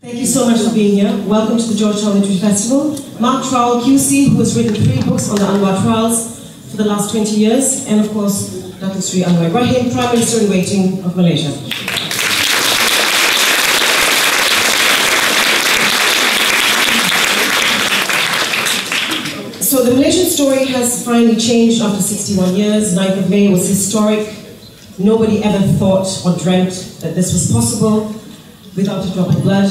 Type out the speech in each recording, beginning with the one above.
Thank you so much for being here. Welcome to the Georgetown Literary Festival. Mark Trowell, QC, who has written 3 books on the Anwar trials for the last 20 years, and of course, Dr. Sri Anwar Ibrahim, Prime Minister in Waiting of Malaysia. So the Malaysian story has finally changed after 61 years. 9th of May was historic. Nobody ever thought or dreamt that this was possible without a drop of blood.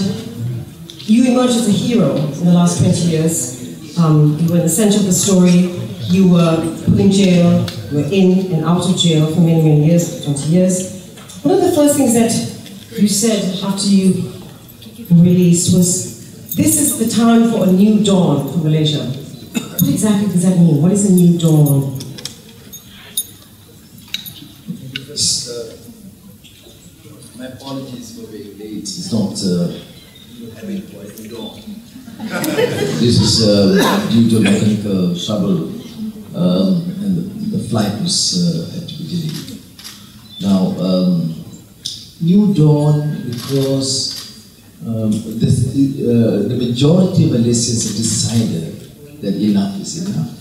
You emerged as a hero in the last 20 years. You were in the center of the story. You were put in jail. You were in and out of jail for many, many years, 20 years. One of the first things that you said after you were released was, this is the time for a new dawn for Malaysia. What exactly does that mean? What is a new dawn? My apologies for being late. It's not having quite a dawn. This is due to mechanical trouble, and the flight was had to be delayed. Now, new dawn because the majority of Malaysians have decided that enough is enough.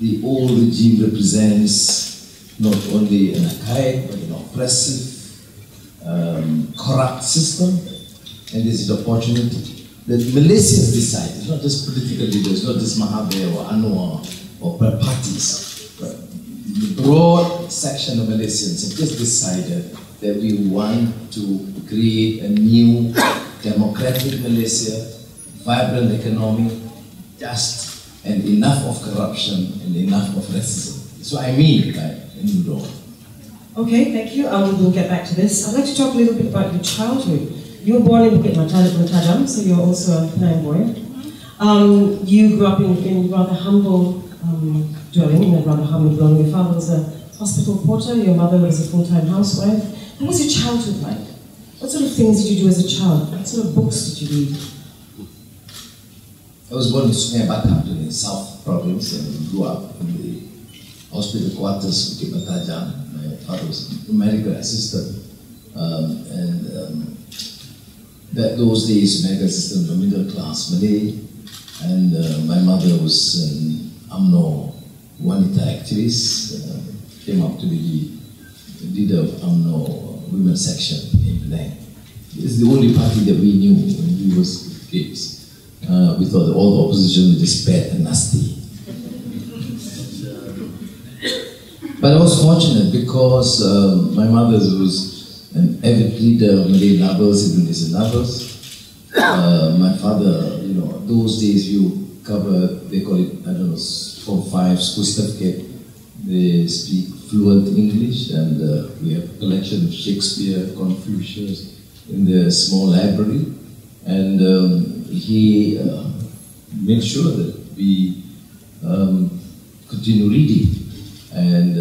The old regime represents not only an archaic but an oppressive, corrupt system, and this is the opportunity that Malaysians decide. It's not just political leaders, not just Mahathir or Anwar or parties, but the broad section of Malaysians have just decided that we want to create a new democratic Malaysia, vibrant economy, just and enough of corruption and enough of racism. So I mean by a new dawn. Okay, thank you. We'll get back to this. I'd like to talk a little bit about your childhood. You were born in Bukit Matajam, so you're also a Penang boy. You grew up in rather humble dwelling, in a rather humble dwelling. Your father was a hospital porter, your mother was a full-time housewife. What was your childhood like? What sort of things did you do as a child? What sort of books did you read? I was born in Sungai Batam in the South Province and grew up in the hospital quarters of Bukit Matajam. My father was a medical assistant, those days medical assistant were middle class Malay, and my mother was an UMNO Wanita activist, came up to be the leader of UMNO women's section in Penang. It's the only party that we knew when we were kids. We thought that all the opposition was just bad and nasty. But I was fortunate because my mother was an avid reader of Malay novels, Indonesian novels. My father, you know, those days you cover, they call it, I don't know, Form 5 school certificate. They speak fluent English, and we have a collection of Shakespeare, Confucius in the small library. And he made sure that we continue reading. And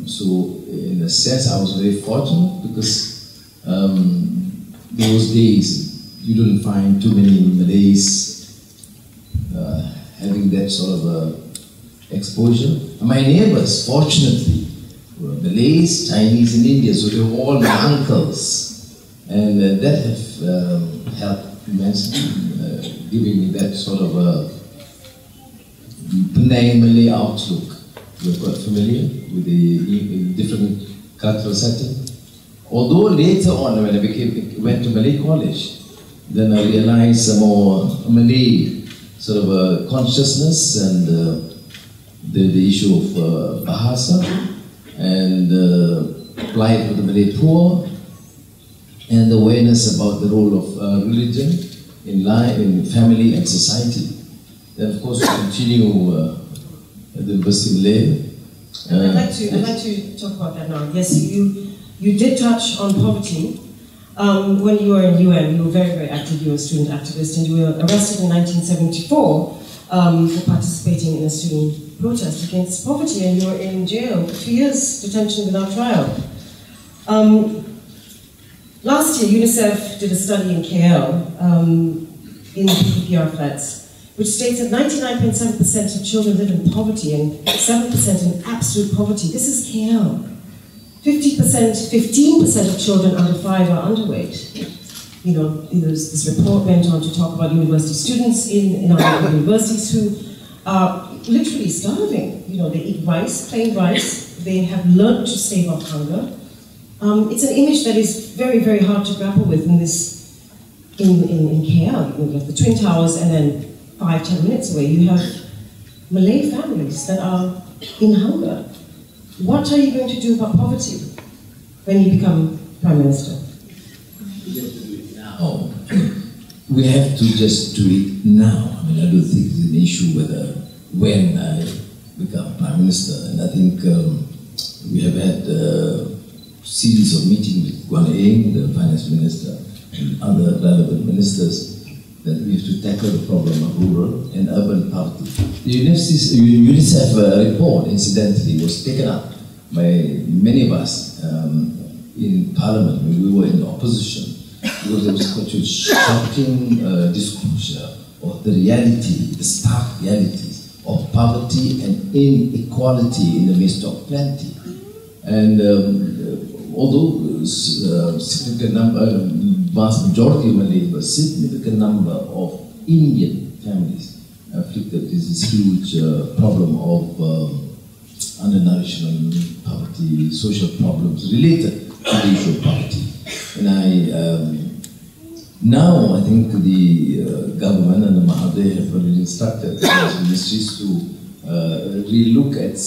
so, in a sense, I was very fortunate because those days you don't find too many Malays having that sort of exposure. And my neighbors, fortunately, were Malays, Chinese, and Indians, so they were all my uncles. And that have helped immensely, giving me that sort of a Penang Malay outlook. We're quite familiar with the different cultural setting. Although later on, when I went to Malay college, then I realized a more Malay sort of a consciousness and the issue of Bahasa, and applied with the Malay poor, and the awareness about the role of religion in life, in family and society. Then of course we continue at the University of Malaya. I'd like to talk about that now. Yes, you did touch on poverty. When you were in UN, you were very, very active. You were a student activist, and you were arrested in 1974 for participating in a student protest against poverty, and you were in jail for 2 years, detention without trial. Last year, UNICEF did a study in KL in the PPR flats, which states that 99.7% of children live in poverty and 7% in absolute poverty. This is KL. 15% of children under 5 are underweight. there's this report went on to talk about university students in our universities who are literally starving. They eat rice, plain rice. They have learned to stave off hunger. It's an image that is very, very hard to grapple with in KL. You have the Twin Towers, and then 5-10 minutes away you have Malay families that are in hunger. What are you going to do about poverty when you become Prime Minister? Now, we have to just do it now. I don't think it's an issue whether when I become Prime Minister, and I think we have had a series of meetings with Guan Eng, the Finance Minister, and other relevant ministers, that we have to tackle the problem of rural and urban poverty. The UNICEF report, incidentally, was taken up by many of us in Parliament when we were in the opposition, because there was such a shocking disclosure of the reality, the stark realities of poverty and inequality in the midst of plenty. And although significant number, vast majority of Malays, but significant number of Indian families afflicted with this huge problem of undernourishment, poverty, social problems related to the issue of poverty. And now I think the government and the Mahathir have already instructed the ministries to relook at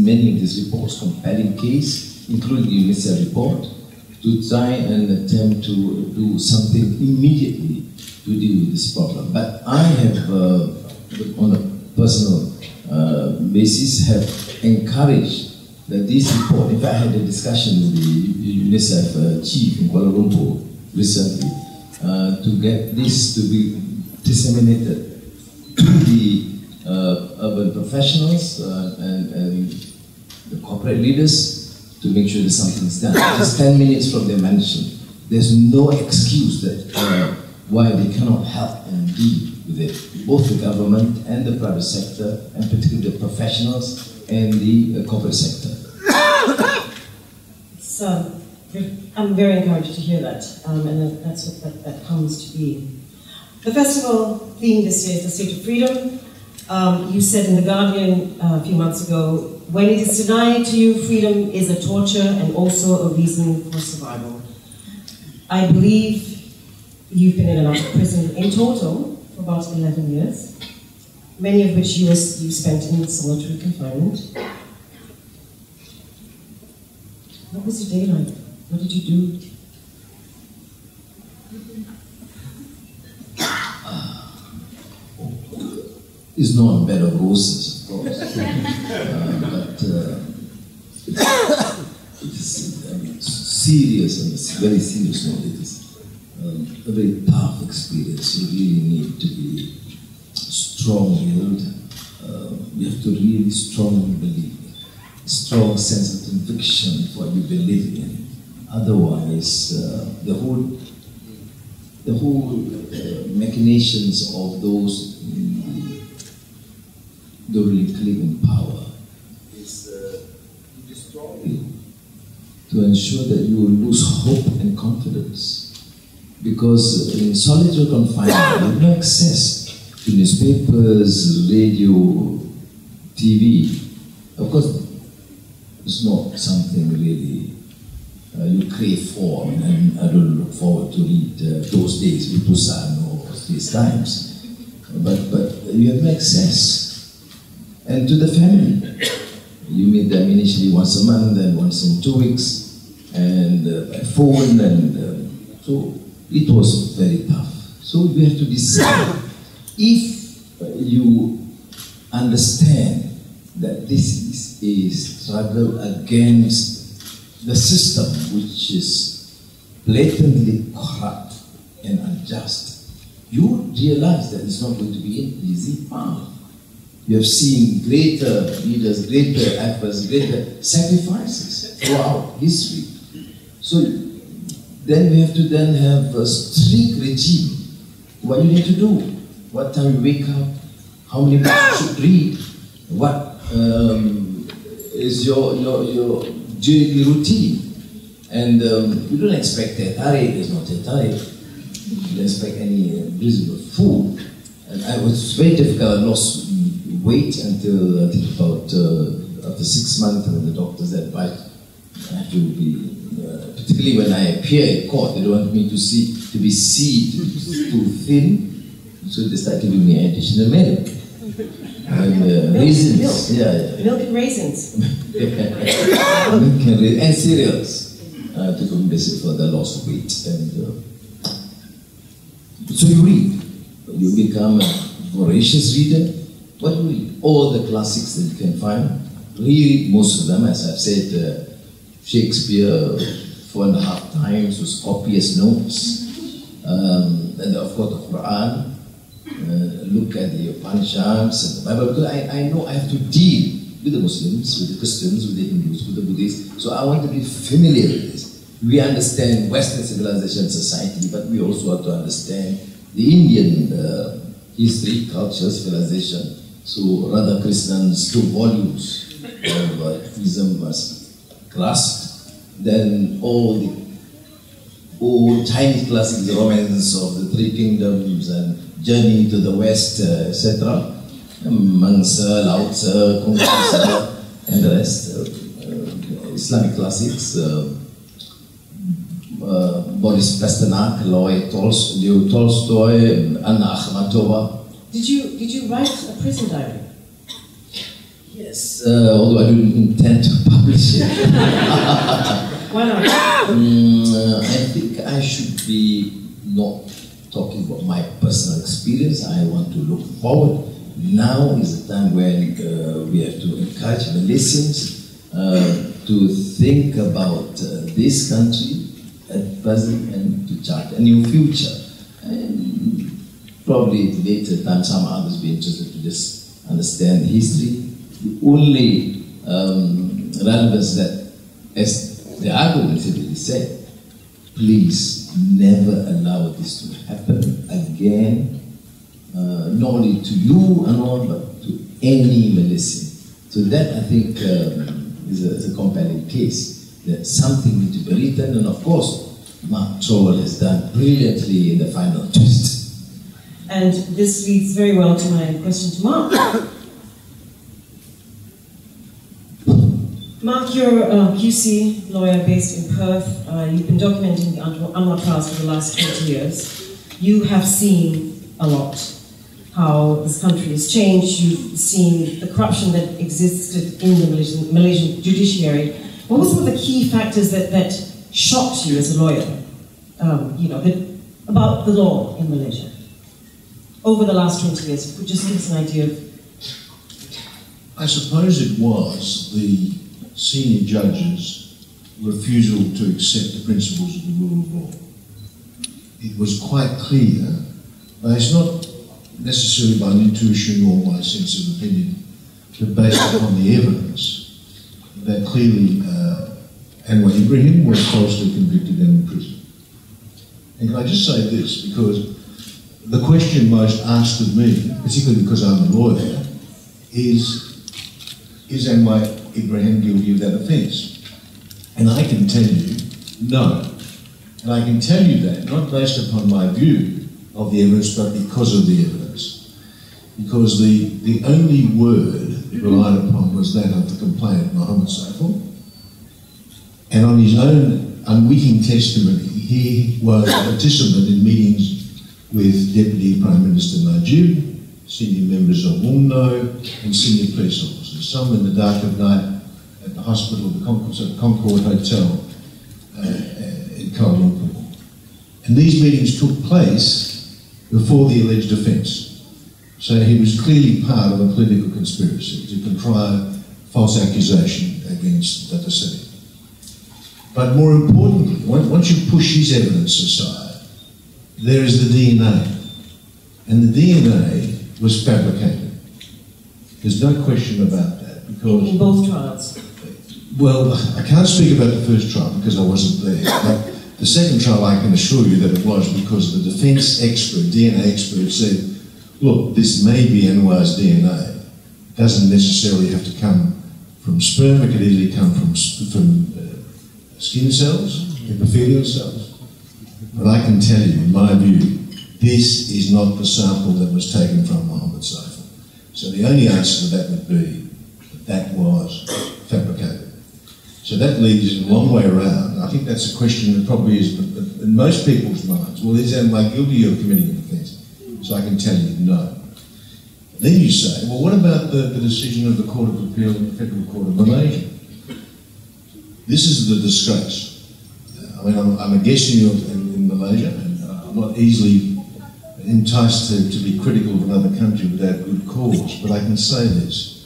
many of these reports, compelling case, including the UNICEF report, to try and attempt to do something immediately to deal with this problem. But I have, on a personal basis, have encouraged that this report, in fact I had a discussion with the UNICEF chief in Kuala Lumpur recently, to get this to be disseminated to the urban professionals and the corporate leaders, to make sure that something is done. Just 10 minutes from their mansion, there's no excuse that why they cannot help and deal with it. Both the government and the private sector, and particularly the professionals and the corporate sector. So, I'm very encouraged to hear that, and that's what that comes to be. The festival theme this year is the State of Freedom. You said in The Guardian a few months ago, when it is denied to you, freedom is a torture and also a reason for survival. I believe you've been in and out of prison in total for about 11 years, many of which you spent in solitary confinement. What was your day like? What did you do? It's not a bed of roses, of course, but it's serious, and it's very serious note. It is a very tough experience. You really need to be strong-willed. You have to really strongly believe, strong sense of conviction for what you believe in. Otherwise, the whole machinations of those the ruling clique in power is to destroy you, to ensure that you will lose hope and confidence. Because in solitary confinement, you have no access to newspapers, radio, TV. Of course, it's not something really you crave for, and I don't look forward to read those days with Busan or these times. But you have no access. And to the family, you meet them initially once a month, then once in 2 weeks, and by phone, and so it was very tough. So you have to decide if you understand that this is a struggle against the system, which is blatantly corrupt and unjust. You realize that it's not going to be an easy path. You have seen greater leaders, greater efforts, greater sacrifices throughout history. So then we have to then have a strict regime. What you need to do, what time you wake up, how many books you should read, what is your daily routine. And you don't expect that. There's not that. didn't expect any reasonable food. And it was very difficult. I lost weight until I think about after 6 months, when the doctors advised I have to be, particularly when I appear in court, they don't want me to be too thin, so they start giving me additional milk. And raisins. Milk and raisins. And cereals to compensate for the loss of weight. And so you read. You become a voracious reader. What do you read? All the classics that you can find. Read most of them, as I've said. Shakespeare 4.5 times with copious notes. And of course the Quran. Look at the Upanishads and the Bible, because I know I have to deal with the Muslims, with the Christians, with the Hindus, with the Buddhists, so I want to be familiar with this. We understand Western civilization and society, but we also have to understand the Indian history, culture, civilization. So Radha Krishna's 2 volumes of Islam was grasped. Then all the old Chinese classics, the romance of the 3 kingdoms and Journey to the West, etc. Mansa, Lao Tzu, Confucius, and the rest. Islamic classics. Boris Pasternak, Leo Tolstoy, and Anna Akhmatova. Did you write a prison diary? Yes, although I didn't intend to publish it. Why not? I think I should be not talking about my personal experience. I want to look forward. Now is the time when we have to encourage Malaysians to think about this country at present and to chart a new future. And probably at later time some others be interested to just understand history. The only relevance that, as the argument typically said, please never allow this to happen again, not only to you and all, but to any Malaysian. So that, I think, is a compelling case, that something needs to be written, and of course, Mark Trowell has done brilliantly in the final twist. And this leads very well to my question to Mark. Mark, you're a QC lawyer based in Perth. You've been documenting the Anwar trials for the last 20 years. You have seen a lot how this country has changed. You've seen the corruption that existed in the Malaysian judiciary. What was some of the key factors that shocked you as a lawyer, about the law in Malaysia over the last 20 years? If you could just give us an idea of... I suppose it was the senior judges' refusal to accept the principles of the rule of law. It was quite clear, but it's not necessarily by an intuition or my sense of opinion, but based upon the evidence, that clearly Anwar Ibrahim was falsely convicted and imprisoned. And can I just say this, because the question most asked of me, particularly because I'm a lawyer, is Anwar Ibrahim guilty of that offence? And I can tell you, no. And I can tell you that, not based upon my view of the evidence, but because of the evidence. Because the only word relied upon was that of the complainant, Mohammed Saiful. And on his own unwitting testimony, he was a participant in meetings with Deputy Prime Minister Najib, senior members of UMNO, and senior police officers. Some in the dark of night at the hospital, the Concord Hotel in Kuala Lumpur. And these meetings took place before the alleged offence. So he was clearly part of a political conspiracy to contrive false accusation against Dr. Sadiq. But more importantly, once you push his evidence aside, there is the DNA. And the DNA was fabricated. There's no question about that. Because in both trials? Well, I can't speak about the first trial because I wasn't there. But the second trial, I can assure you that it was, because the defence expert, DNA expert, said, look, this may be Anwar's DNA. It doesn't necessarily have to come from sperm, it could easily come from skin cells, epithelial cells. But I can tell you, in my view, this is not the sample that was taken from Mohammed Saiful. So the only answer to that would be that was fabricated. So that leads us a long way around. I think that's a question that probably is in most people's minds. Well, is Anwar guilty of committing an offence? So I can tell you no. Then you say, well, what about the decision of the Court of Appeal and the Federal Court of Malaysia? This is the disgrace. I mean, I'm a guest in Malaysia, and I'm not easily enticed to be critical of another country without good cause, but I can say this.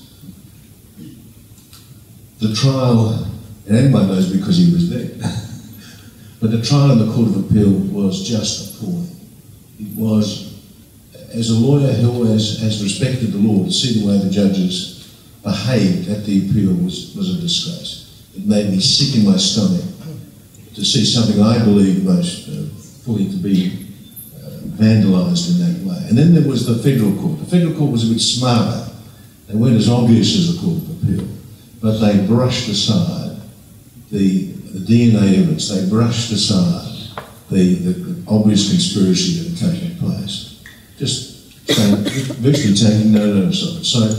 The trial, and everyone knows because he was there, but the trial in the Court of Appeal was just appalling. It was, as a lawyer who has respected the law, to see the way the judges behaved at the appeal was a disgrace. It made me sick in my stomach to see something I believe most fully to be vandalised in that way. And then there was the Federal Court. The Federal Court was a bit smarter. They weren't as obvious as the Court of Appeal, but they brushed aside the DNA evidence. They brushed aside the obvious conspiracy that had taken place. Just virtually taking no notice of it. So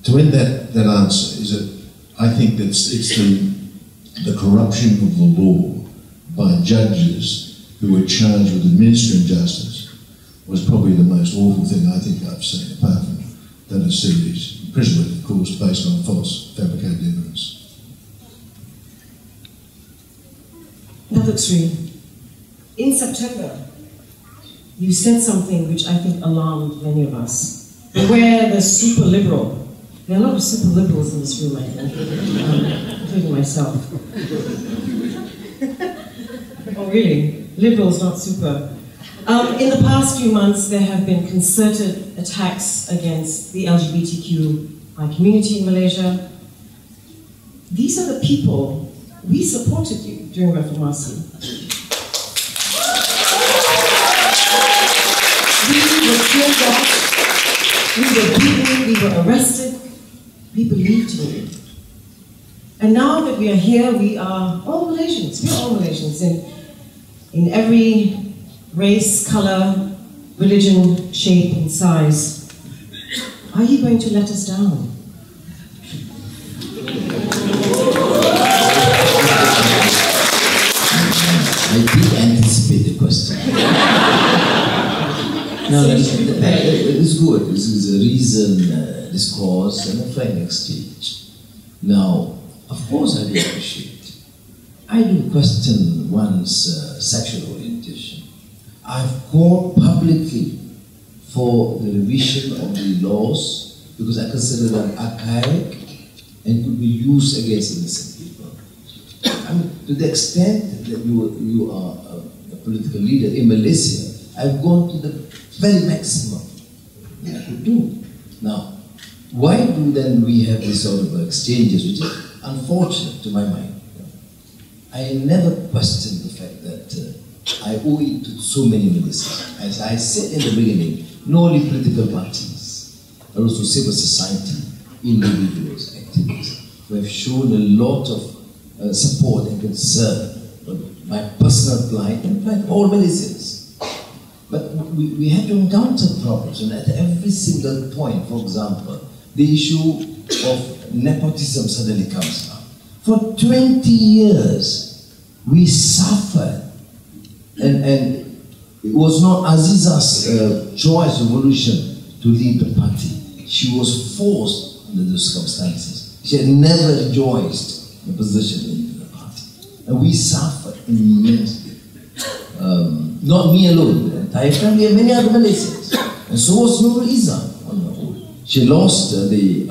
to end that answer is that I think that it's the corruption of the law by judges who were charged with administering justice was probably the most awful thing I think I've seen, apart from that a series imprisonment, of course, based on false fabricated evidence. Another three. In September, you said something which I think alarmed many of us. Beware the super liberal. There are a lot of super liberals in this room, I think, including myself. Oh, really? Liberals, not super. In the past few months, there have been concerted attacks against the LGBTQI community in Malaysia. These are the people, we supported you during Reformasi. We were killed off, we were beaten, we were arrested, we believed in you. And now that we are here, we are all Malaysians. We are all Malaysians in every race, color, religion, shape, and size. Are you going to let us down? I did anticipate the question. No, it's good. This is a reasoned discourse and a frank exchange. Now, of course, I do appreciate. I do question one's sexual orientation. I've called publicly for the revision of the laws because I consider them archaic and could be used against innocent people. I mean, to the extent that you are a political leader in Malaysia, I've gone to the very maximum that I could do. Now, why do then we have this sort of exchanges, which is unfortunate to my mind? I never questioned the fact that I owe it to so many Malaysians. As I said in the beginning, not only political parties, but also civil society, individuals, activists, who have shown a lot of support and concern for my personal plight and plight of all Malaysians. But we had to encounter problems, and at every single point, for example, the issue of nepotism suddenly comes up. For 20 years, we suffered, and it was not Aziza's choice or volition to lead the party. She was forced under those circumstances. She had never rejoiced in the position in the party. And we suffered immensely. Not me alone, the entire family and many other Malaysians. And so was Nurul Izzah on her own. She lost the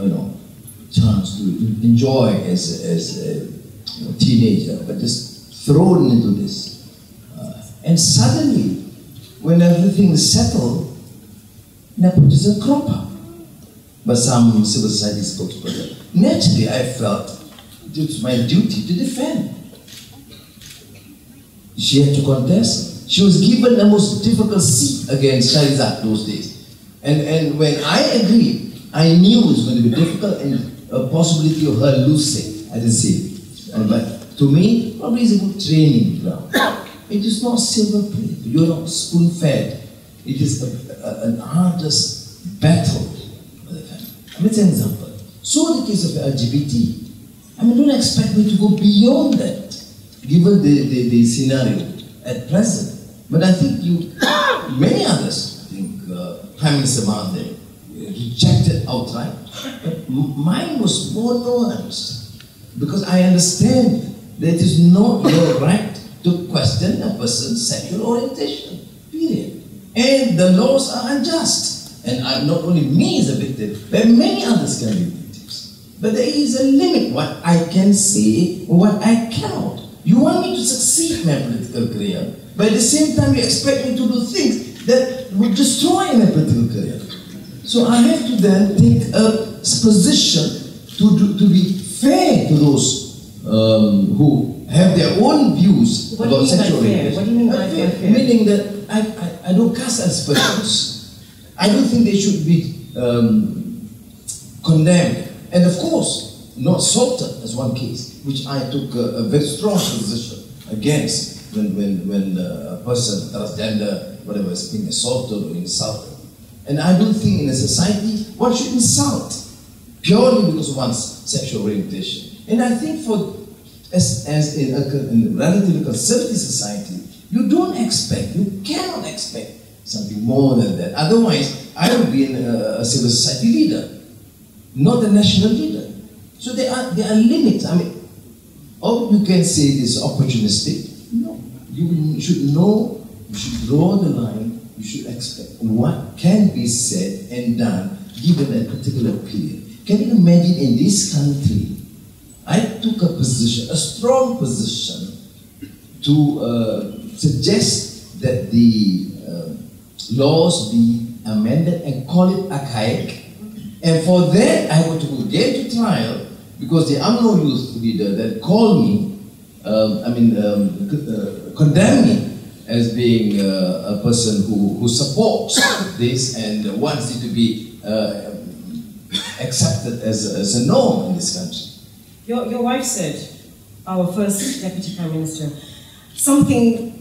chance to enjoy as a teenager, but just thrown into this. And suddenly, when everything is settled, nepotism crop up. But some civil society spokesperson. Naturally, I felt it was my duty to defend. She had to contest. She was given the most difficult seat against Shahrizad those days. And when I agreed, I knew it was going to be difficult and a possibility of her losing. I didn't say it. But to me, probably it's a good training ground. It is not silver plate. You're not spoon-fed. It is an arduous battle. Let's an example. So the case of LGBT. I mean, don't expect me to go beyond that, given the scenario at present. But I think many others, I think Prime Minister Mahathir rejected outright. But mine was more nuanced, because I understand that it is not your right to question a person's sexual orientation, period. And the laws are unjust. And not only me as a victim, but many others can be victims. But there is a limit what I can say or what I cannot. You want me to succeed in my political career, but at the same time you expect me to do things that would destroy my political career. So I have to then take a position to be fair to those who have their own views about sexual orientation. What do you mean by fair? Meaning that I don't cast aspersions. I don't think they should be condemned. And of course, not assaulted as one case, which I took a very strong position against when a person, transgender, whatever, is being assaulted or insulted. And I don't think in a society one should insult purely because of one's sexual orientation. And I think as in a relatively conservative society, you cannot expect something more than that. Otherwise, I would be a civil society leader, not a national leader. So there are limits. I mean, all you can say is opportunistic. No, you should know. You should draw the line. You should expect what can be said and done given a particular period. Can you imagine in this country, I took a position, a strong position, to suggest that the laws be amended and call it archaic. And for that, I had to go again to trial because the UMNO youth leader that called me, condemned me as being a person who supports this and wants it to be accepted as a norm in this country. Your wife said, our first Deputy Prime Minister, something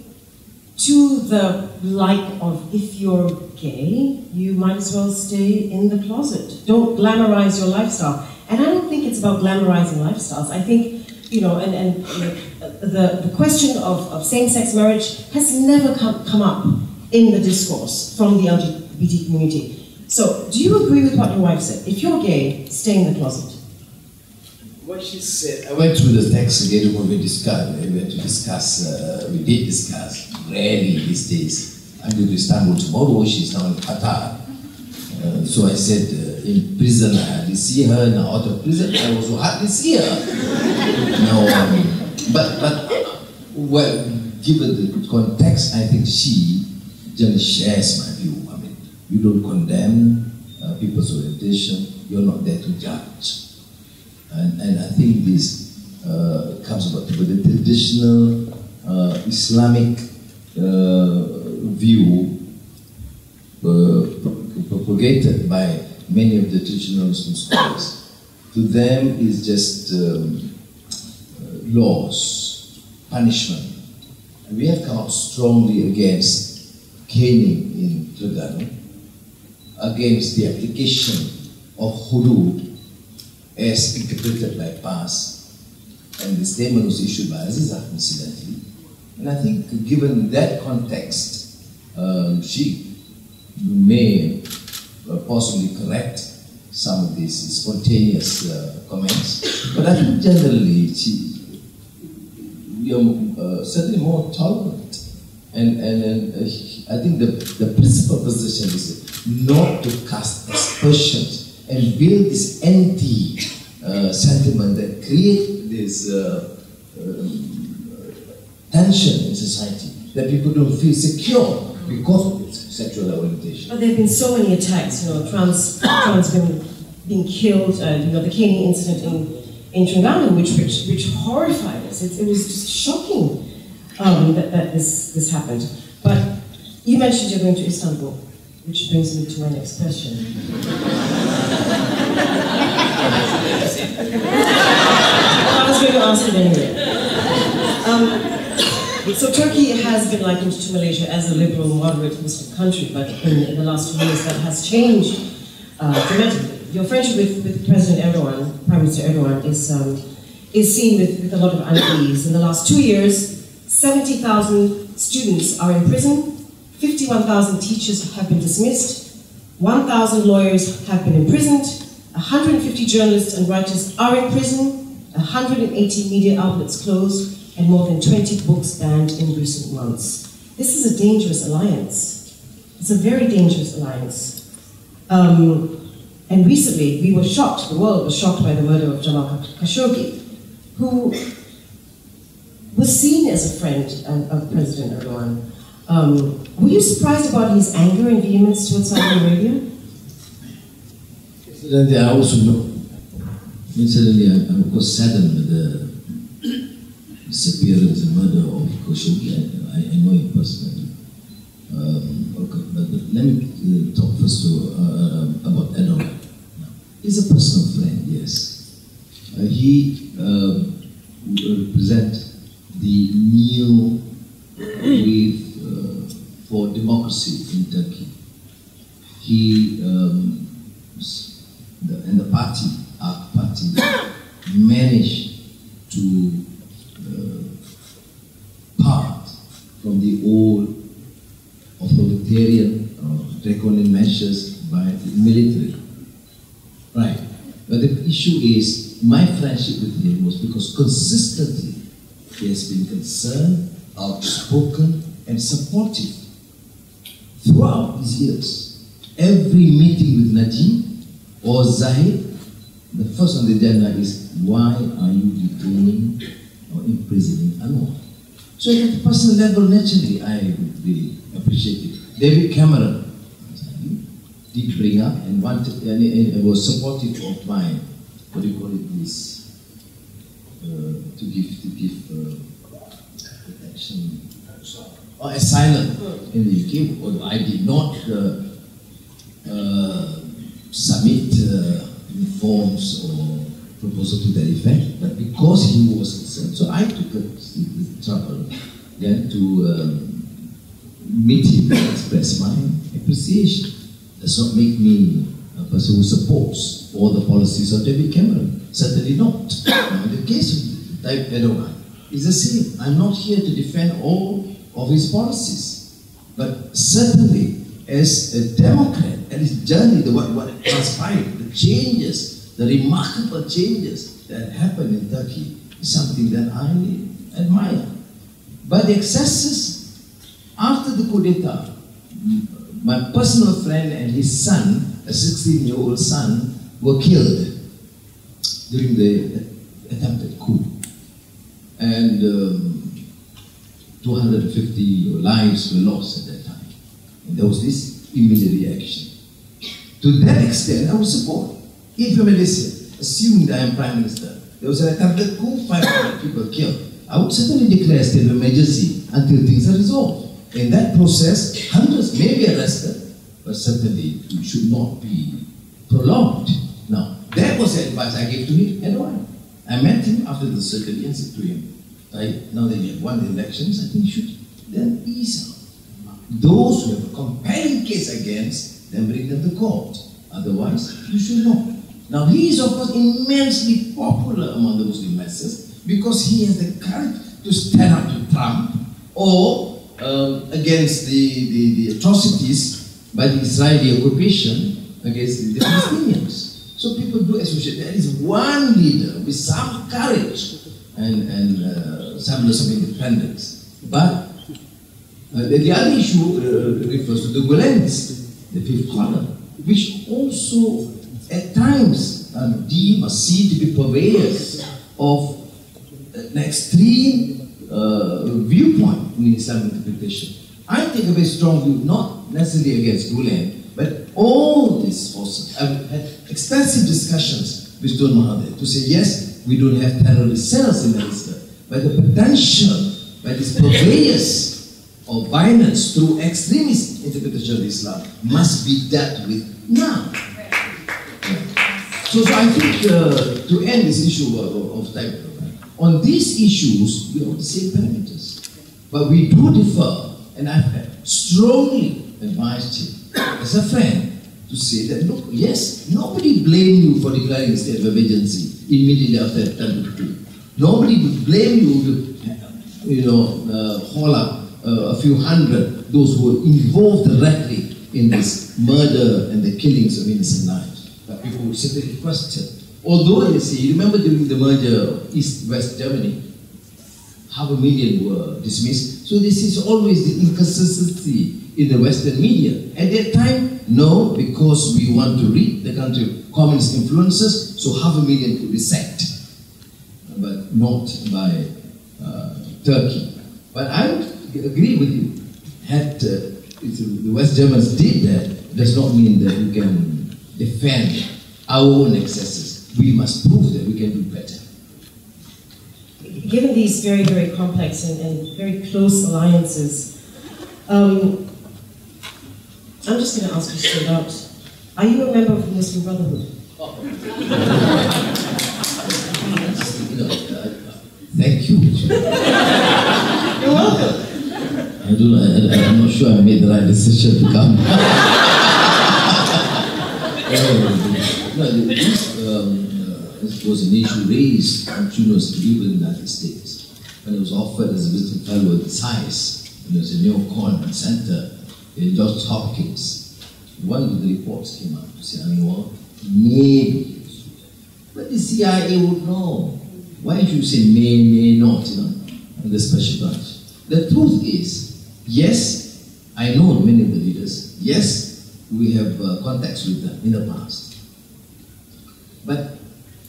to the like of, if you're gay, you might as well stay in the closet. Don't glamorize your lifestyle. And I don't think it's about glamorizing lifestyles. I think, the question of same-sex marriage has never come up in the discourse from the LGBT community. So, do you agree with what your wife said? If you're gay, stay in the closet. What she said, I went through the text again when we discussed. We did discuss, rarely these days. I'm going to Istanbul tomorrow, she's now in Qatar. So I said, in prison I hardly see her, now out of prison I also hardly see her. Well, given the context, I think she just shares my view. I mean, you don't condemn people's orientation, you're not there to judge. And I think this comes about with the traditional Islamic view propagated by many of the traditional Muslim scholars. To them is just laws, punishment. And we have come out strongly against caning in Terengganu, against the application of hudud as interpreted by PAS, and the statement was issued by Azizah, incidentally. And I think given that context, she may possibly correct some of these spontaneous comments, but I think generally we are certainly more tolerant. And I think the principal position is not to cast aspersions and build this anti-sentiment that creates this tension in society, that people don't feel secure because of its sexual orientation. But there have been so many attacks, trans women being killed, the caning incident in Terengganu, which horrified us. It was just shocking that this happened. But you mentioned you're going to Istanbul, which brings me to my next question. I was going to ask it anyway. So Turkey has been likened to Malaysia as a liberal, moderate Muslim country, but in the last 2 years that has changed dramatically. Your friendship with President Erdogan, Prime Minister Erdogan, is seen with a lot of unease. In the last 2 years, 70,000 students are in prison, 51,000 teachers have been dismissed, 1,000 lawyers have been imprisoned, 150 journalists and writers are in prison, 180 media outlets closed, and more than 20 books banned in recent months. This is a dangerous alliance. It's a very dangerous alliance. And recently, we were shocked, the world was shocked by the murder of Jamal Khashoggi, who was seen as a friend of President Erdogan. Were you surprised about his anger and vehemence towards Saudi Arabia? Incidentally, I also know. Incidentally, I'm of course saddened with the disappearance and murder of Khashoggi. I know him personally. Okay, but let me talk first about Erdogan. He's a personal friend, yes. He represents the new wave for democracy in Turkey. He and the party, our party, managed to part from the old authoritarian draconian measures by the military. Right. But the issue is, my friendship with him was because consistently he has been concerned, outspoken, and supportive throughout his years. Every meeting with Najib or Zahid, the first on the agenda is, why are you detaining or imprisoning Anwar? So at a personal level, naturally, I would really appreciate it. David Cameron did bring up and wanted, and was supportive of my, what do you call it, this, to give protection, or asylum in the UK. Although I did not submit forms or proposal to that effect, but because he was concerned, so I took the trouble then to meet him and express my appreciation. Does not make me a person who supports all the policies of David Cameron. Certainly not. Now, in the case of Tayyip Erdogan, it's the same. I'm not here to defend all of his policies, but certainly as a Democrat and his journey, what transpired, the changes, the remarkable changes that happened in Turkey is something that I admire. But the excesses after the coup d'etat, my personal friend and his son, a 16-year-old son, were killed during the attempted coup. And 250 lives were lost at that time. And there was this immediate reaction. To that extent, I would support. If Malaysia, assuming that I am Prime Minister, there was an attempted coup, 500 people killed, I would certainly declare a state of emergency until things are resolved. In that process, hundreds may be arrested, but certainly it should not be prolonged. Now, that was the advice I gave to him, Anwar. I met him after the circuit and said to him, now that you have won the elections, I think you should then ease out. Those who have a compelling case against, then bring them to court. Otherwise, you should not. Now, he is, of course, immensely popular among the Muslim masses because he has the courage to stand up to Trump or against the atrocities by the Israeli occupation against the Palestinians. So people do associate. There is one leader with some courage and semblance of independence. But the other issue refers to the Golans, the fifth column, which also at times deem or see to be purveyors of an extreme viewpoint in Islamic interpretation. I take a very strong view, not necessarily against Gulen, but all these forces. I've had extensive discussions with Don Mahathir to say, yes, we don't have terrorist cells in Malaysia, but the potential by these purveyors of violence through extremist interpretation of Islam must be dealt with now. So I think to end this issue of type, on these issues, we have the same parameters. But we do differ, and I've strongly advised him, as a friend, to say that, look, yes, nobody blamed you for declaring a state of emergency immediately after 10:52. Nobody would blame you to, haul up a few hundred, those who were involved directly in this murder and the killings of innocent lives. But people would simply question. Although, you see, you remember during the merger of East-West Germany, 500,000 were dismissed. So this is always the inconsistency in the Western media. At that time, no, because we want to rid the country of communist influences, so 500,000 could be sacked, but not by Turkey. But I would agree with you. Had the West Germans did that, does not mean that we can defend our own excesses. We must prove that we can do better. Given these very, very complex and very close alliances, I'm just going to ask you straight out, are you a member of the Muslim Brotherhood? Thank you. You're welcome. I'm not sure I made the right decision to come. This was an issue raised on even in the United States when it was offered as a visiting fellow at SAIS, and there was a neo-con center in Johns Hopkins. One of the reports came out to say, maybe. But the CIA would know. Why do you say may not, in the special branch? The truth is, yes, I know many of the leaders. Yes, we have contacts with them in the past. But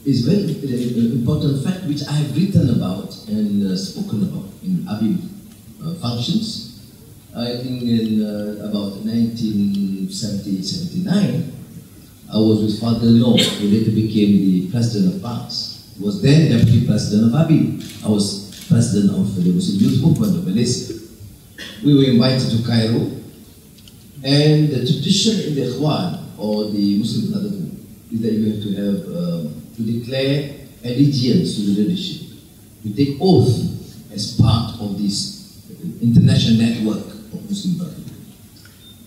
it's a very important fact which I have written about and spoken about in Habib functions. I think in about 1970-79, I was with Father Law, who later became the president of PAS. Was then deputy president of Habib. I was president of the Muslim Youth Movement of Malaysia. We were invited to Cairo, and the tradition in the Ikhwan, or the Muslim Brotherhood, is that you have to have to declare allegiance to the leadership. You take oath as part of this international network of Muslim Brotherhood.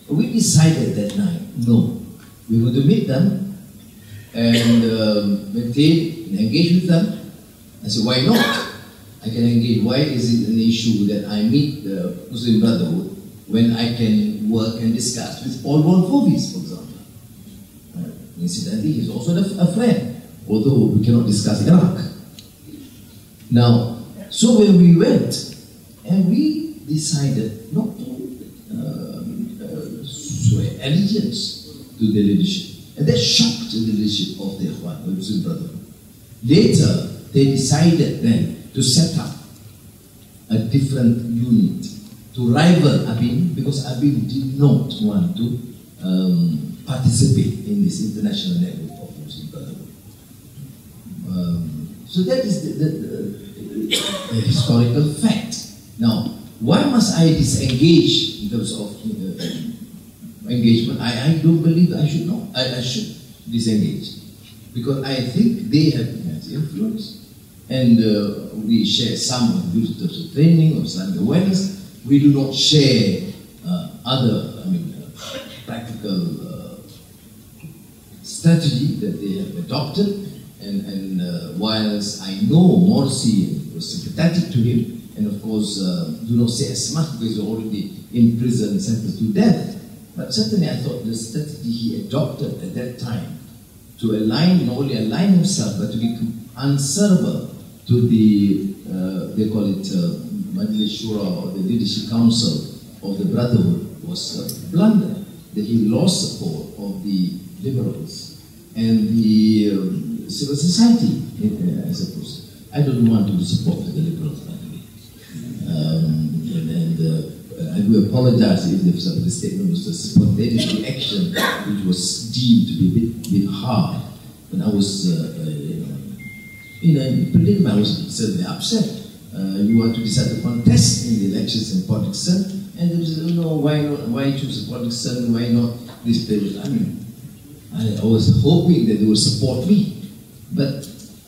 We decided that night, no, we were going to meet them and maintain and engage with them. I said, why not? I can engage. Why is it an issue that I meet the Muslim Brotherhood when I can work and discuss with Paul Volvovis, for example? Incidentally, he's also a friend, although we cannot discuss Iraq. Now, so when we went, and we decided not to swear allegiance to the leadership. And that shocked the leadership of the Ikhwan, the Muslim Brotherhood. Later, they decided then to set up a different unit to rival Habib, because Habib did not want to participate in this international network of Muslim Brotherhood. So that is the historical fact. Now, why must I disengage in terms of engagement? I don't believe I should not. I should disengage, because I think they have influence, and we share some of the terms of training, of Islamic awareness. We do not share other, practical strategy that they have adopted. And whilst I know Morsi was sympathetic to him, and of course do not say as much because he's already in prison and sentenced to death, but certainly I thought the strategy he adopted at that time to align, not only align himself, but to be answerable to the, they call it Majlis Shura, or the Leadership Council of the Brotherhood, was a blunder, that he lost support of the liberals and the civil society, I suppose. I don't want to support the liberals, by the way. I do apologize if the statement was a spontaneous reaction, which was deemed to be a bit hard. When I was in a predicament, I was certainly upset. You want to decide to contest in the elections in Podixon, and there was, why not? Why choose Podixon? Why not this place? I was hoping that they would support me, but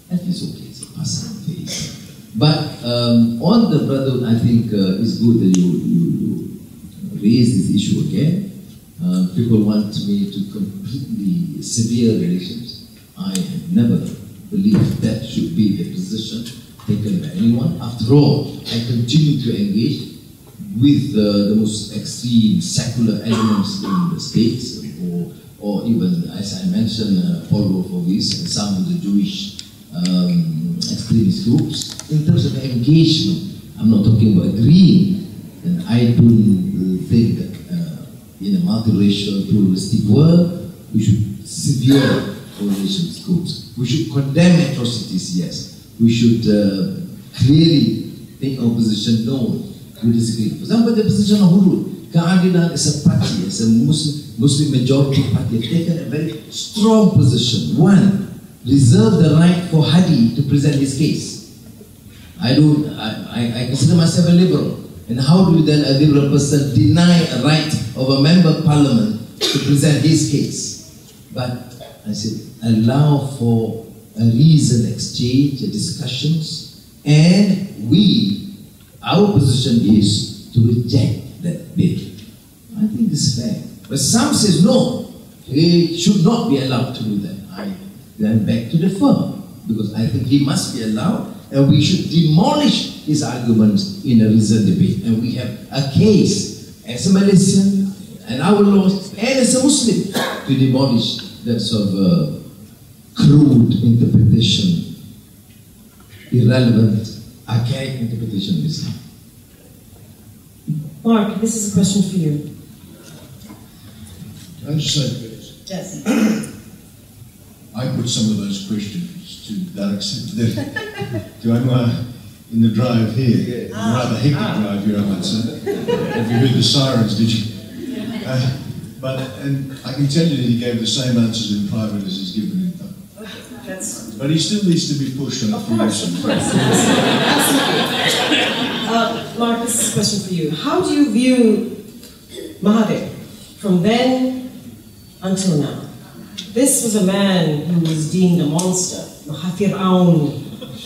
that is okay. It's a passing phase. But On the brotherhood, I think it's good that you raise this issue again. People want me to completely sever relations. I have never believed that should be the position taken by anyone. After all, I continue to engage with the most extreme secular elements in the states, or even, as I mentioned, Paul Rofovis and some of the Jewish extremist groups. In terms of engagement, I'm not talking about agreeing, and I don't think that in a multiracial, pluralistic world, we should sever our relations groups. We should condemn atrocities, yes. We should clearly take our position, no, we disagree. For example, the position of Hurud, Keadilan as a party, as a Muslim majority party, have taken a very strong position. One, reserve the right for Hadi to present his case. I consider myself a liberal. And how do then a liberal person deny a right of a member of parliament to present his case? But I said, allow for a reasoned exchange, discussions, and our position is to reject that bill. I think this is fair. But some says no, he should not be allowed to do that. I then beg to differ, because I think he must be allowed, and we should demolish his arguments in a reasoned debate. And we have a case as a Malaysian and our laws, and as a Muslim, to demolish that sort of crude interpretation, irrelevant, archaic interpretation of Islam. Mark, this is a question for you. Can I just say, please? Yes. I put some of those questions to Anwar in the drive here. It was a rather hectic drive here, I might say. Have you heard the sirens, did you? And I can tell you that he gave the same answers in private as he's given in public. But he still needs to be pushed on a few issues. Of course. Mark, this is a question for you. How do you view Mahathir from then until now? This was a man who was deemed a monster, Mahathir.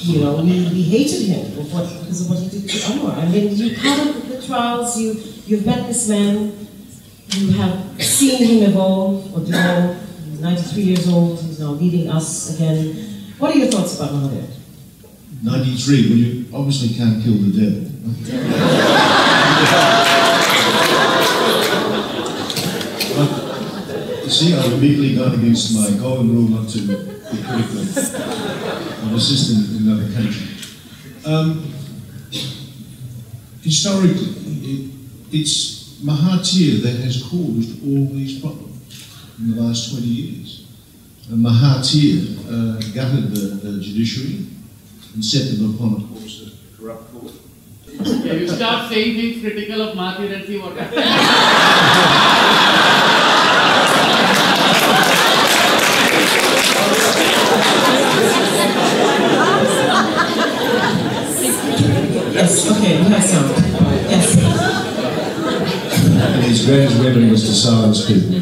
You know, we hated him because of what he did to Anwar. I mean, you covered the trials, you've met this man, you have seen him evolve or develop. He's 93 years old, he's now leading us again. What are your thoughts about Mahathir? 93, well, you obviously can't kill the devil. You see, I've immediately gone against my golden rule not to be critical of a system in another country. Historically, it's Mahathir that has caused all these problems in the last 20 years. And Mahathir gutted the judiciary and set them upon a course of corrupt court. Yeah, you start saying things critical of Mahathir and see what happens. Yes, okay, we have some. Yes. And his greatest weapon was to silence people.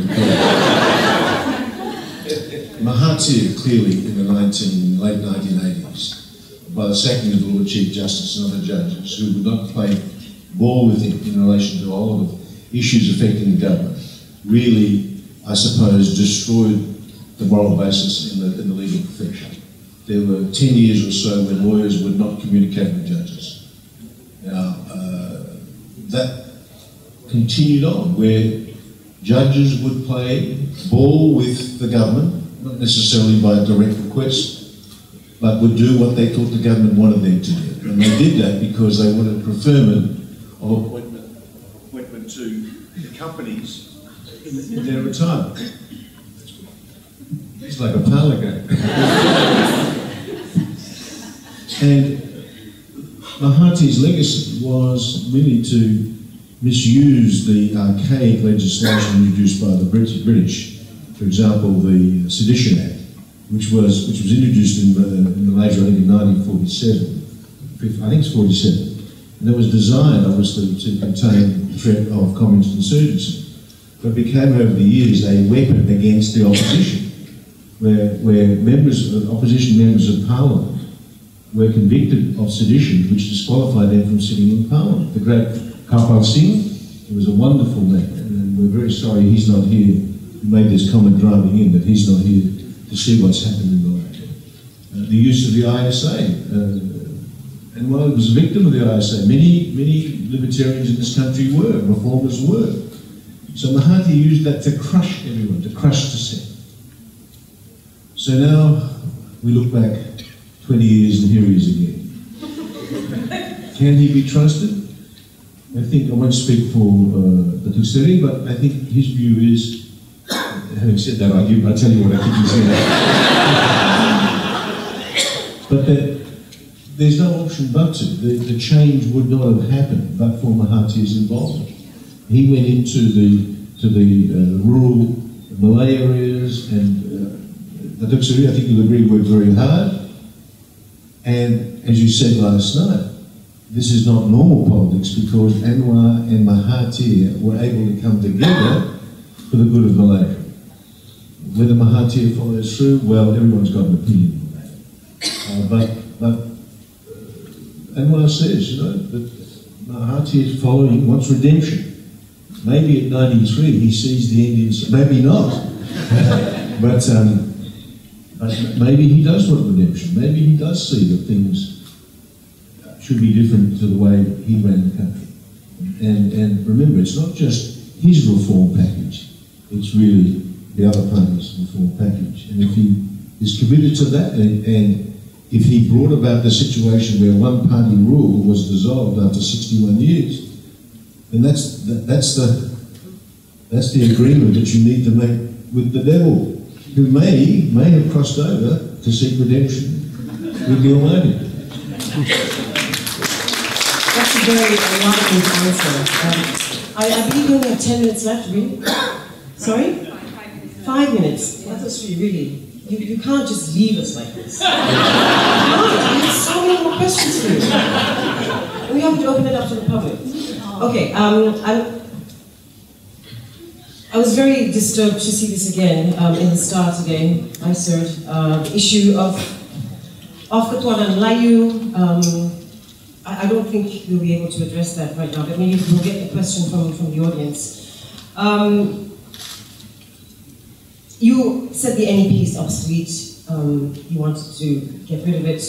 Mahathir, clearly, in the late 1980s, by the sacking of the Lord Chief Justice and other judges who would not play ball with him in relation to all of the issues affecting the government, really, I suppose, destroyed the moral basis in the legal profession. There were 10 years or so when lawyers would not communicate with judges. Now, that continued on, where judges would play ball with the government, not necessarily by direct request, but would do what they thought the government wanted them to do. And they did that because they wanted preferment of appointment to the companies in their retirement. It's like a parlour game. And Mahathir's legacy was really to misuse the archaic legislation introduced by the British. For example, the Sedition Act, which was introduced in Malaysia, I think, in 1947. I think it's 47. And it was designed, obviously, to contain the threat of communist insurgency. But became, over the years, a weapon against the opposition, where opposition members of parliament were convicted of sedition, which disqualified them from sitting in Parliament. The great Kapil Singh, he was a wonderful man, and we're very sorry he's not here. He made this comment driving in that he's not here to see what's happened in Malaysia. The use of the ISA, and while he was a victim of the ISA, many libertarians in this country were, reformers were. So Mahathir used that to crush everyone, to crush dissent. So now we look back 20 years and here he is again. Can he be trusted? I think, I won't speak for the Tukseri, but I think his view is, having said that, I'll tell you what I think he's saying. But that there's no option but to. The change would not have happened but for Mahathir's involvement. He went into the rural Malay areas, and the Tukseri, I think you'll agree, worked very hard. And as you said last night, this is not normal politics because Anwar and Mahathir were able to come together for the good of Malaysia. Whether Mahathir follows through, well, everyone's got an opinion on that. But Anwar says, you know, that Mahathir is following, wants redemption. Maybe at 93 he sees the end in, maybe not. but maybe he does want redemption. Maybe he does see that things should be different to the way he ran the country. And remember, it's not just his reform package, it's really the other party's reform package. And if he is committed to that, and if he brought about the situation where one-party rule was dissolved after 61 years, then that's the agreement that you need to make with the devil, who may have crossed over to seek redemption with the Almighty. That's a very enlightening answer. I believe we only have 10 minutes left, really. Sorry? 5 minutes. That's really, you can't just leave us like this. No, we have so many more questions for you. We have to open it up to the public. Okay, I was very disturbed to see this again in the start again. I said the issue of Ketuanan Melayu. I don't think we'll be able to address that right now, but maybe we'll get a question from the audience. You said the NEP is obsolete. You wanted to get rid of it.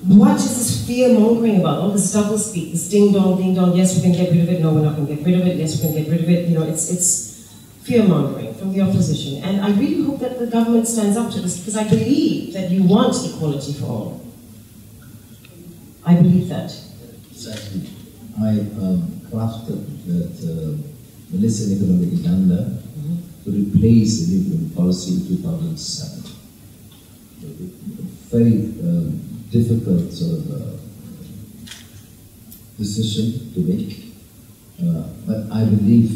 What is this fear-mongering about? All this double-speak, this ding-dong, yes, we can get rid of it, no, we're not going to get rid of it, yes, we can get rid of it. You know, it's fear-mongering from the opposition. And I really hope that the government stands up to this, because I believe that you want equality for all. I believe that. Exactly. I crafted that Malaysian economic agenda to replace the Liberal policy in 2007. Very difficult sort of decision to make, but I believe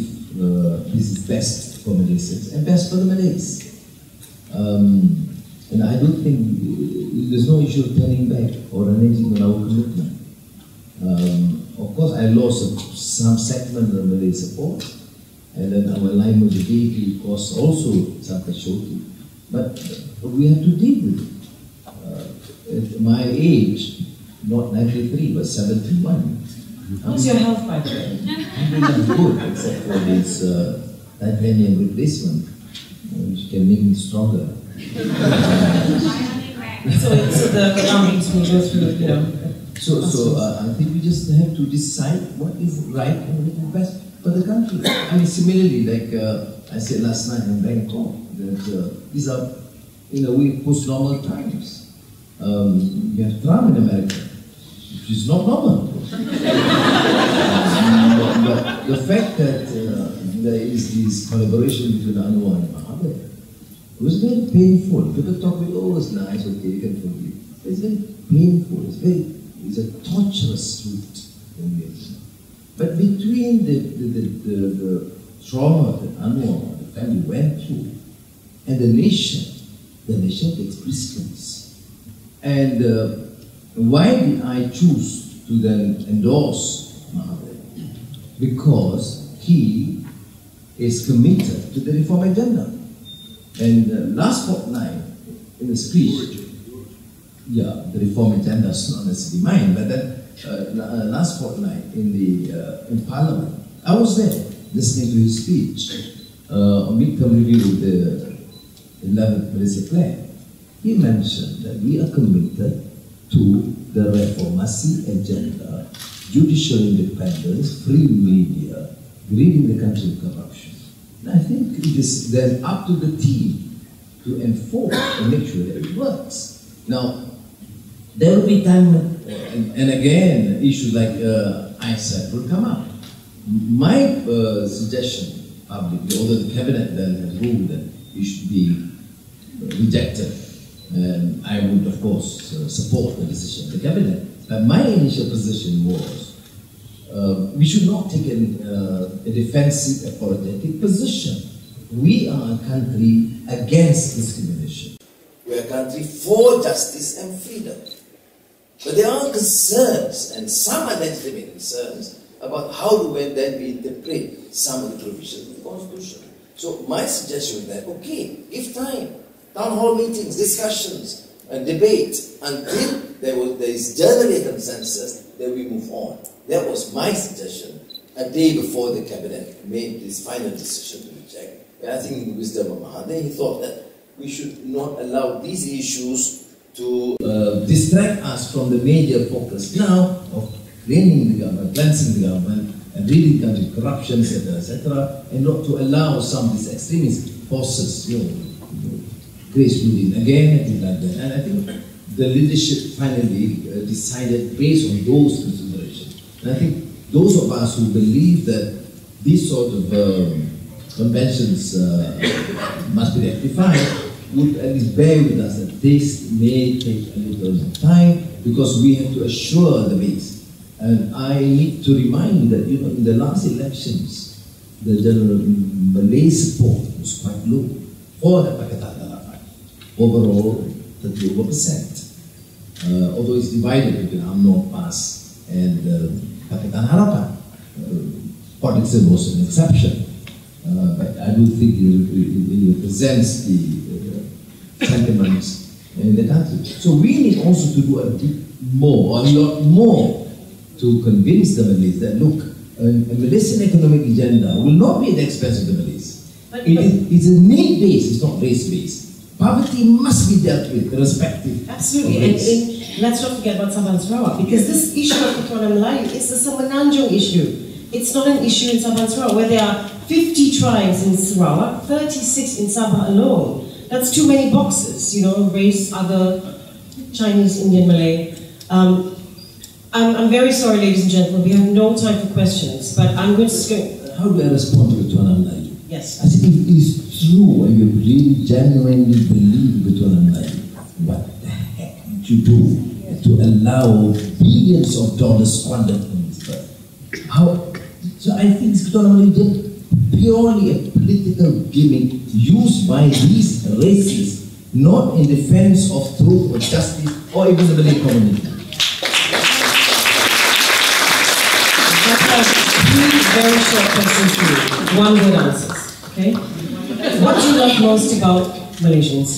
this is best for Malaysians and best for the Malays. And I don't think there's no issue of turning back or reneging on our commitment. Of course, I lost some segment of Malay support, and then our alignment with the DAP cost also some casualty. But we have to deal with it. At my age, not 93, but 71. How's your health, by the way? I'm good, except for this titanium replacement, which can make me stronger. So the armies will go through, you know. So I think we just have to decide what is right and what is best for the country. I mean, similarly, like I said last night in Bangkok, that these are, in a way, post-normal times. You have Trump in America, which is not normal. But the fact that there is this collaboration between Anwar and Mahathir, it was very painful. People talk about, oh, it's nice, okay, you can forgive. It's very painful. It's a torturous route. But between the trauma that Anwar and the family went through and the nation takes precedence. And why did I choose to then endorse Mahathir? Because he is committed to the reform agenda. And last fortnight, in a speech, Yeah, the reform agenda is not necessarily mine, but then last fortnight in Parliament, I was there listening to his speech on midterm review of the 11th Malaysia Plan. He mentioned that we are committed to the reformasi agenda, judicial independence, free media, ridding the country of corruption. And I think it is then up to the team to enforce and make sure that it works. Now, there will be time, and again, issues like ISAT will come up. My suggestion publicly, although the cabinet then has ruled that it should be rejected, and I would, of course, support the decision of the cabinet. But my initial position was we should not take a defensive, authoritative position. We are a country against discrimination. We are a country for justice and freedom. But there are concerns, and some are legitimate concerns, about how do we then interpret some of the provisions of the Constitution. So my suggestion is that, okay, give time, town hall meetings, discussions, and debate until there is generally a consensus that we move on. That was my suggestion a day before the cabinet made this final decision to reject. And I think in the wisdom of Mahathir, he thought that we should not allow these issues to distract us from the major focus now of cleaning the government, cleansing the government, and ridding the country of corruption, etc., and not to allow some of these extremist forces, Grace Rudin again, and things like that. And I think the leadership finally decided based on those considerations. And I think those of us who believe that these sort of conventions must be rectified would at least bear with us that this may take a little time because we have to assure the base. And I need to remind you that in the last elections, the general Malay support was quite low for the Pakatan Harapan. Overall, 31%. Although it's divided between UMNO, PAS, and Pakatan Harapan. Pakistan was an exception. But I do think it represents the sentiments in the country. So we need also to do a bit more, or a lot more, to convince the Malays that look, a Malaysian economic agenda will not be at the expense of the Malays. It's a need-based, it's not race-based. Poverty must be dealt with, irrespective. Absolutely, and let's not forget about Sabah and Sarawak, because this issue of Ketuanan Melayu is a Semenanjung issue. It's not an issue in Sabah and Sarawak, where there are 50 tribes in Sarawak, 36 in Sabah alone. That's too many boxes, race, other, Chinese, Indian, Malay. I'm very sorry, ladies and gentlemen, we have no time for questions, but I'm just going to... How do I respond to Ketuanan Melayu? Yes. I said, if it is true and you really genuinely believe Ketuanan Melayu, what the heck did you do to allow billions of dollars squandered on this birth? So I think Ketuanan Melayu did purely a political gimmick used by these racists, not in defense of truth or justice or even the Malay community. Three very short questions for you. One good answers. Okay? What do you love most about Malaysians?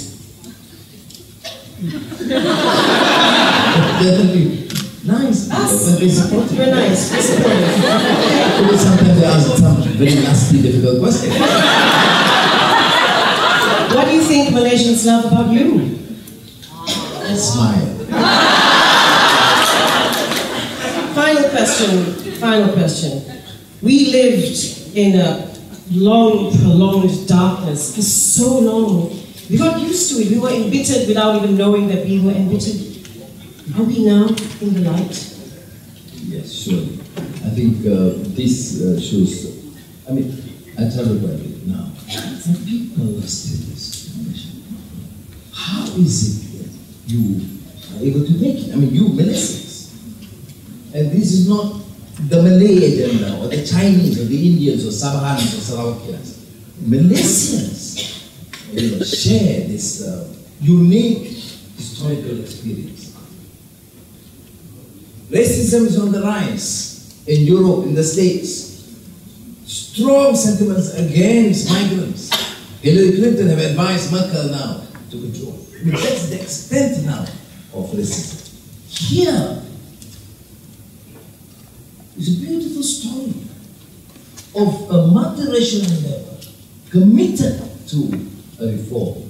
Nice. Us? We're supportive. We're nice. We're supportive. Sometimes they ask some very nasty, difficult questions. What do you think Malaysians love about you? A smile. Final question. We lived in a long, prolonged darkness for so long. We got used to it. We were embittered without even knowing that we were embittered. Are we now in the light? Yes, surely. I think this shows, I tell you about it now. Some people are still discrimination. How is it that you are able to make it? You Malaysians. And this is not the Malay agenda, or the Chinese, or the Indians, or Sabahans, or Sarawakians. Malaysians share this unique historical experience. Racism is on the rise in Europe, in the States. Strong sentiments against migrants. Hillary Clinton have advised Merkel now to control. That's the extent now of racism. Here is a beautiful story of a multiracial endeavor committed to a reform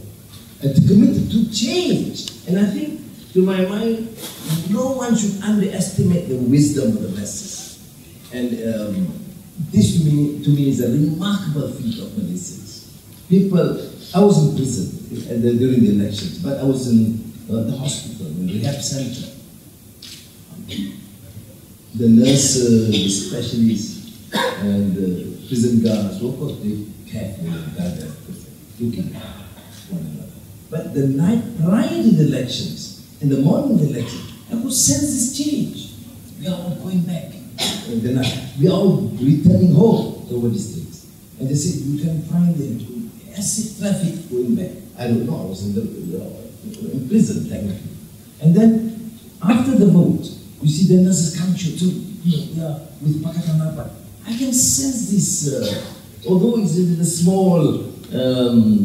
and committed to change. And I think, to my mind, no one should underestimate the wisdom of the masses. And this to me is a remarkable feat of Malaysians. People, I was in prison during the elections, but I was in the hospital, in the rehab center. The nurses, the specialists, and the prison guards were very careful and gathered, looking at one another. But the night prior to the elections, in the morning of the election, I could sense this change. We are all going back. The night. We are all returning home toward these things. And they said, you can find them acid traffic going back. I don't know, I was in prison technically. And then, after the vote, you see the nurses come with Pakatan Rapat. I can sense this, although it's in a small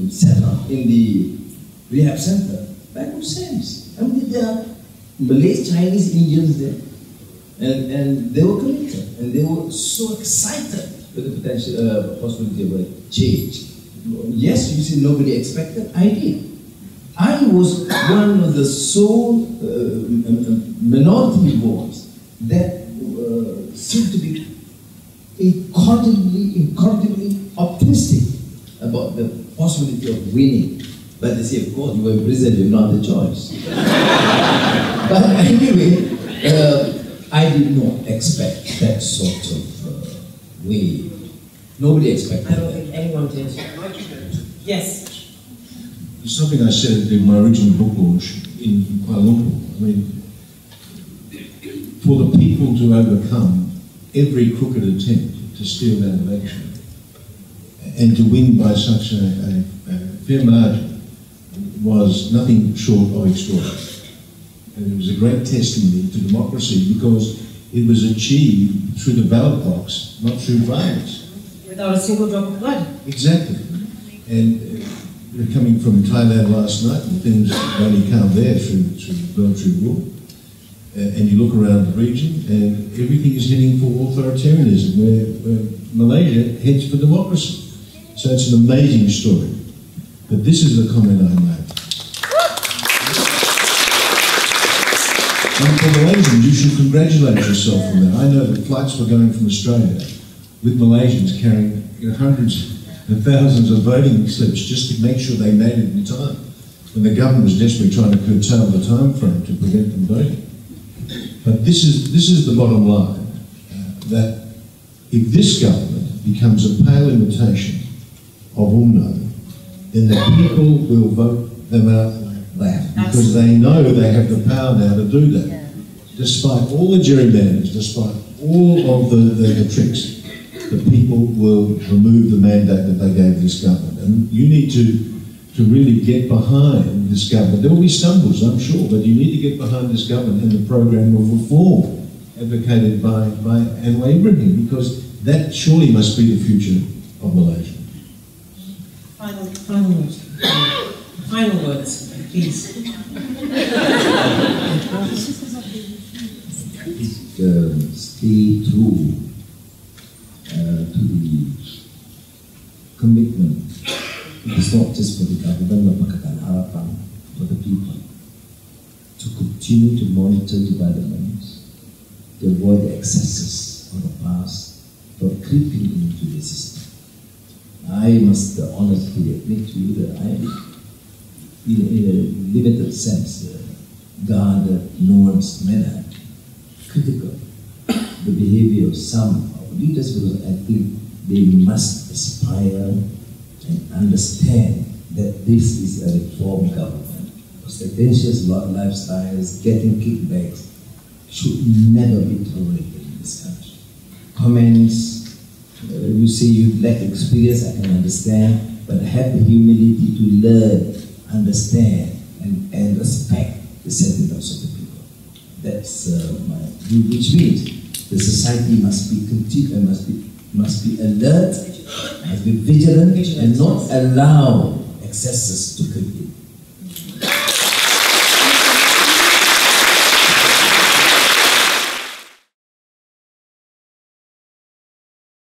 setup in the rehab center, but I could sense. I mean, there are Malays, Chinese, Indians there. And they were committed, and they were so excited with the potential possibility of a change. Yes, you see, nobody expected. I did. I was one of the sole minority votes that seemed to be incorrigibly optimistic about the possibility of winning. But they say, of course, you were in prison, you have not the choice. But anyway, I did not expect that sort of way. Nobody expected I don't think anyone did. Yes. It's something I said in my original book launch in Kuala Lumpur. I mean, for the people to overcome every crooked attempt to steal that election and to win by such a fair margin was nothing short of extraordinary. And it was a great testimony to democracy because it was achieved through the ballot box, not through violence. Without a single drop of blood. Exactly. And coming from Thailand last night, and things only come there through military rule. And you look around the region, and everything is heading for authoritarianism, where Malaysia heads for democracy. So it's an amazing story. But this is the comment I made. And for Malaysians, you should congratulate yourself on that. I know that flights were going from Australia with Malaysians carrying hundreds and thousands of voting slips just to make sure they made it in time, when the government was desperately trying to curtail the time frame to prevent them voting. But this is the bottom line, that if this government becomes a pale imitation of UMNO, then the people will vote them out like that, because they know they have the power now to do that. Yeah. Despite all the gerrymanders, despite all of the tricks, the people will remove the mandate that they gave this government. And you need to really get behind this government. There will be stumbles, I'm sure, but you need to get behind this government and the program of reform advocated by Anwar Ibrahim, because that surely must be the future of Malaysia. Final words, please. Stay true to the commitment. It's not just for the government of Pakatan Harapan, for the people, to continue to monitor developments, to avoid the excesses of the past, for creeping into the system. I must honestly admit to you that I, in a limited sense, guarded, nuanced manner, critical the behavior of some leaders, because I think they must aspire and understand that this is a reform government. Ostentatious lifestyles, getting kickbacks should never be tolerated in this country. Comments, you say you lack experience, I can understand, but have the humility to learn, understand, and respect the sentiments of the people. That's my view, which means the society must be must be alert, must be vigilant, and not allow excesses to creep in.